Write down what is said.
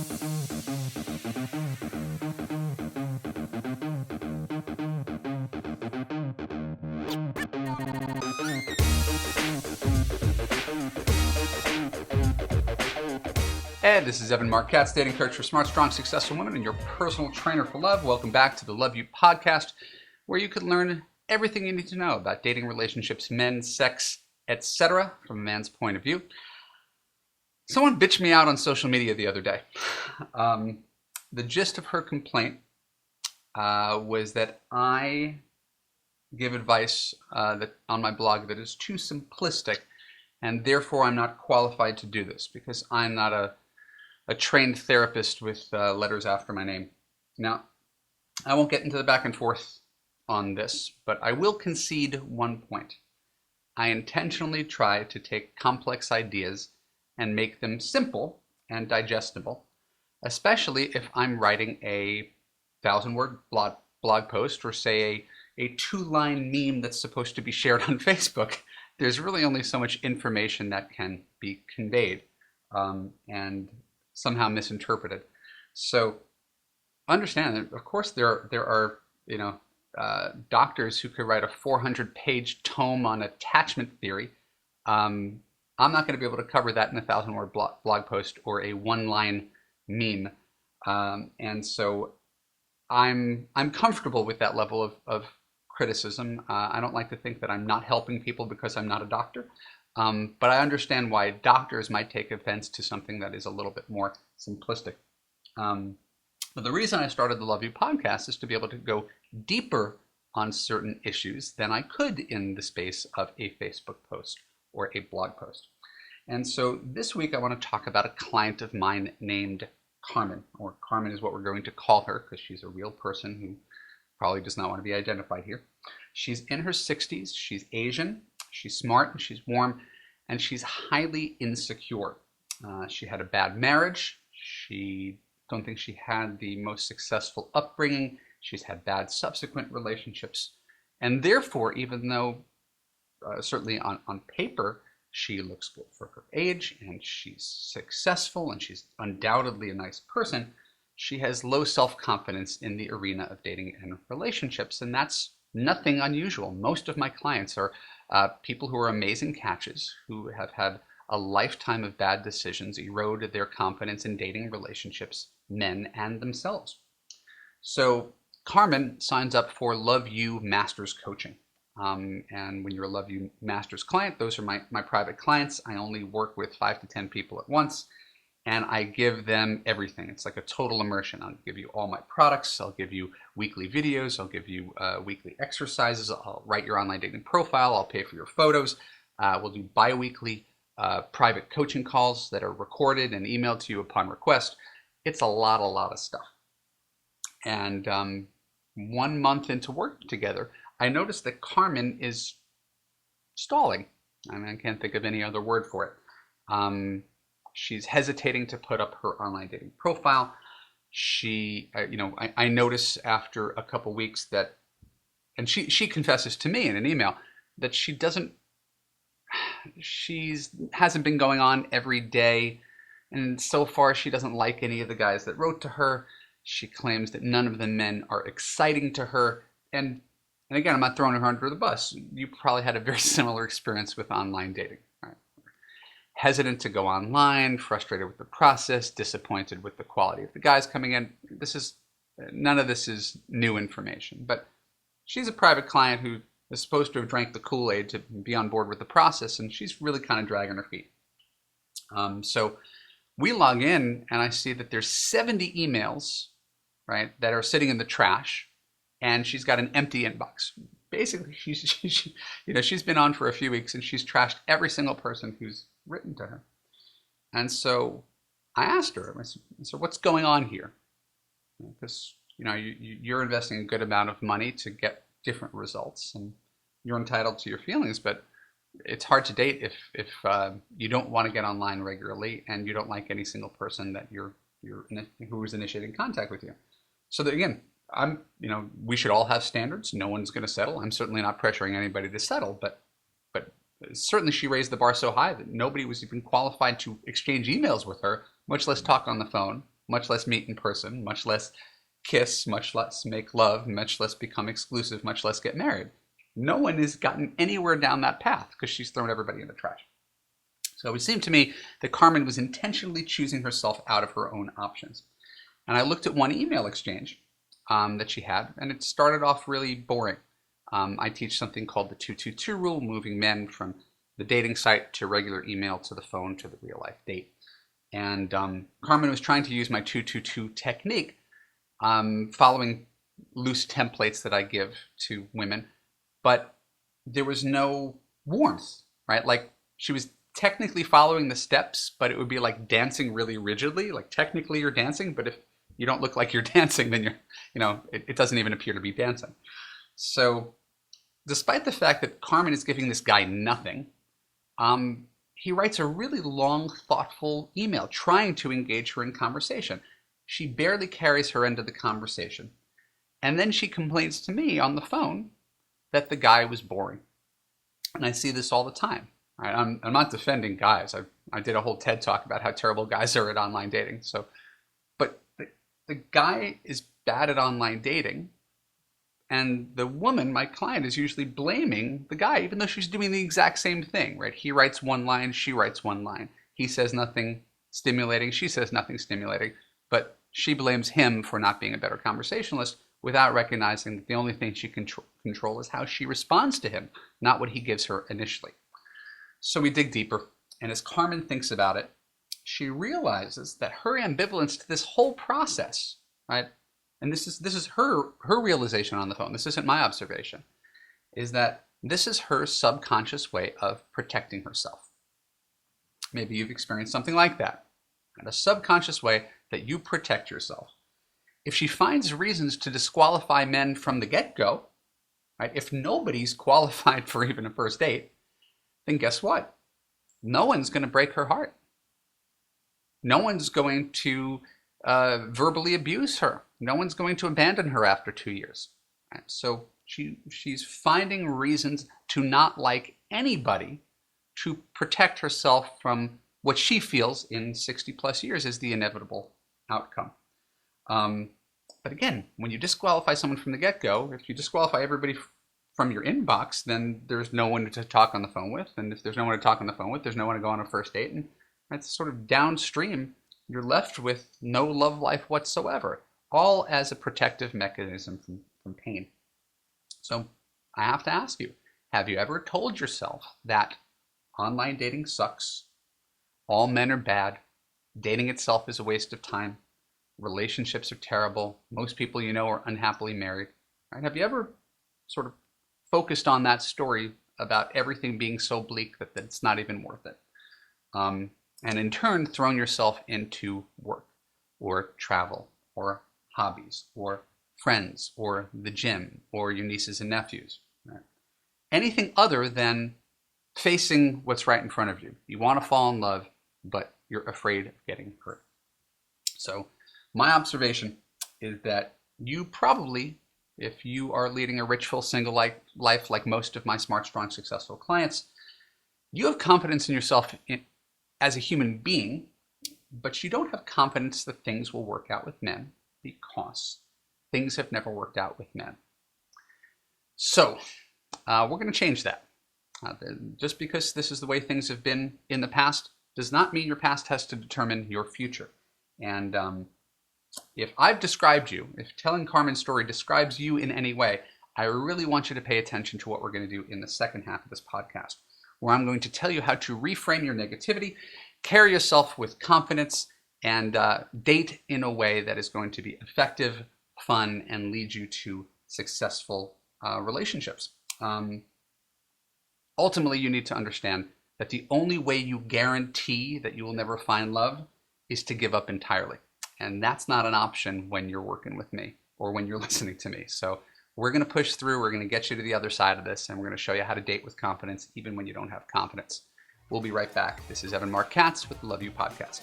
Hey, this is Marc, Katz, dating coach for smart, strong, successful women and your personal trainer for love. Welcome back to the Love You podcast, where you can learn everything you need to know about dating, relationships, men, sex, etc. from a man's point of view. Someone bitched me out on social media the other day. The gist of her complaint was that I give advice that on my blog that is too simplistic, and therefore I'm not qualified to do this because I'm not a trained therapist with letters after my name. Now, I won't get into the back and forth on this, but I will concede one point. I intentionally try to take complex ideas and make them simple and digestible, especially if I'm writing a 1,000-word blog post or say a 2-line meme that's supposed to be shared on Facebook. There's really only so much information that can be conveyed and somehow misinterpreted. So understand that, of course, there are doctors who could write a 400-page tome on attachment theory. I'm not going to be able to cover that in a 1,000-word blog post or a 1-line meme, and so I'm comfortable with that level of criticism. I don't like to think that I'm not helping people because I'm not a doctor. But I understand why doctors might take offense to something that is a little bit more simplistic. But the reason I started the Love You podcast is to be able to go deeper on certain issues than I could in the space of a Facebook post or a blog post. And so this week I want to talk about a client of mine named Carmen, or Carmen is what we're going to call her because she's a real person who probably does not want to be identified here. She's in her 60s, she's Asian, she's smart, and she's warm, and she's highly insecure. She had a bad marriage. She don't think she had the most successful upbringing. She's had bad subsequent relationships. And therefore, even though certainly on paper, she looks good for her age, and she's successful, and she's undoubtedly a nice person, she has low self-confidence in the arena of dating and relationships, and that's nothing unusual. Most of my clients are people who are amazing catches, who have had a lifetime of bad decisions erode their confidence in dating, relationships, men, and themselves. So Carmen signs up for Love You Masters Coaching. And when you're a Love You Masters client, those are my private clients. I only work with 5 to 10 people at once. And I give them everything. It's like a total immersion. I'll give you all my products. I'll give you weekly videos. I'll give you weekly exercises. I'll write your online dating profile. I'll pay for your photos. We'll do bi-weekly private coaching calls that are recorded and emailed to you upon request. It's a lot of stuff. And 1 month into working together, I noticed that Carmen is stalling. I mean, I can't think of any other word for it. She's hesitating to put up her online dating profile. I notice after a couple weeks that, and she confesses to me in an email that she hasn't been going on every day, and so far she doesn't like any of the guys that wrote to her. She claims that none of the men are exciting to her, and again, I'm not throwing her under the bus. You probably had a very similar experience with online dating. Hesitant to go online, frustrated with the process, disappointed with the quality of the guys coming in. None of this is new information, but she's a private client who is supposed to have drank the Kool-Aid to be on board with the process, and she's really kind of dragging her feet. So we log in, and I see that there's 70 emails, right, that are sitting in the trash, and she's got an empty inbox. Basically, she's been on for a few weeks, and she's trashed every single person who's written to her. And so I asked her, I said, what's going on here? Because you're investing a good amount of money to get different results, and you're entitled to your feelings, but it's hard to date if you don't want to get online regularly and you don't like any single person that who is initiating contact with you. So that, again, we should all have standards. No one's going to settle. I'm certainly not pressuring anybody to settle, but certainly she raised the bar so high that nobody was even qualified to exchange emails with her, much less talk on the phone. much less meet in person, much less kiss, much less make love, much less become exclusive, much less get married. No one has gotten anywhere down that path because she's thrown everybody in the trash. So it seemed to me that Carmen was intentionally choosing herself out of her own options. And I looked at one email exchange that she had, and it started off really boring. I teach something called the 222 rule, moving men from the dating site to regular email to the phone to the real life date. And Carmen was trying to use my 222 technique, following loose templates that I give to women, but there was no warmth, right? Like she was technically following the steps, but it would be like dancing really rigidly. Like technically you're dancing, but if you don't look like you're dancing, then it doesn't even appear to be dancing. So despite the fact that Carmen is giving this guy nothing, he writes a really long, thoughtful email trying to engage her in conversation. She barely carries her end of the conversation. And then she complains to me on the phone that the guy was boring. And I see this all the time. Right? I'm not defending guys. I did a whole TED talk about how terrible guys are at online dating. But the guy is bad at online dating. And the woman, my client, is usually blaming the guy, even though she's doing the exact same thing, right? He writes one line, she writes one line. He says nothing stimulating, she says nothing stimulating. But she blames him for not being a better conversationalist without recognizing that the only thing she can control is how she responds to him, not what he gives her initially. So we dig deeper, and as Carmen thinks about it, she realizes that her ambivalence to this whole process, right? And this is her realization on the phone. This isn't my observation, is that this is her subconscious way of protecting herself. Maybe you've experienced something like that, and a subconscious way that you protect yourself. If she finds reasons to disqualify men from the get-go, right? If nobody's qualified for even a first date, then guess what? No one's going to break her heart. No one's going to verbally abuse her. No one's going to abandon her after 2 years. Right? So she's finding reasons to not like anybody to protect herself from what she feels in 60 plus years is the inevitable outcome. But again, when you disqualify someone from the get-go, if you disqualify everybody from your inbox, then there's no one to talk on the phone with. And if there's no one to talk on the phone with, there's no one to go on a first date. And that's sort of downstream. You're left with no love life whatsoever, all as a protective mechanism from pain. So I have to ask you, have you ever told yourself that online dating sucks, all men are bad, dating itself is a waste of time, relationships are terrible, most people you know are unhappily married? Right? Have you ever sort of focused on that story about everything being so bleak that it's not even worth it? And in turn, thrown yourself into work or travel or hobbies or friends or the gym or your nieces and nephews. Right? Anything other than facing what's right in front of you. You want to fall in love, but you're afraid of getting hurt. So my observation is that you probably, if you are leading a rich, full, single life like most of my smart, strong, successful clients, you have confidence in yourself as a human being, but you don't have confidence that things will work out with men because things have never worked out with men. So we're going to change that. Just because this is the way things have been in the past does not mean your past has to determine your future. And if I've described you, if telling Carmen's story describes you in any way, I really want you to pay attention to what we're going to do in the second half of this podcast, where I'm going to tell you how to reframe your negativity, carry yourself with confidence, and date in a way that is going to be effective, fun, and lead you to successful relationships. Ultimately, you need to understand that the only way you guarantee that you will never find love is to give up entirely. And that's not an option when you're working with me or when you're listening to me. So we're going to push through. We're going to get you to the other side of this, and we're going to show you how to date with confidence, even when you don't have confidence. We'll be right back. This is Marc Katz with the Love You Podcast.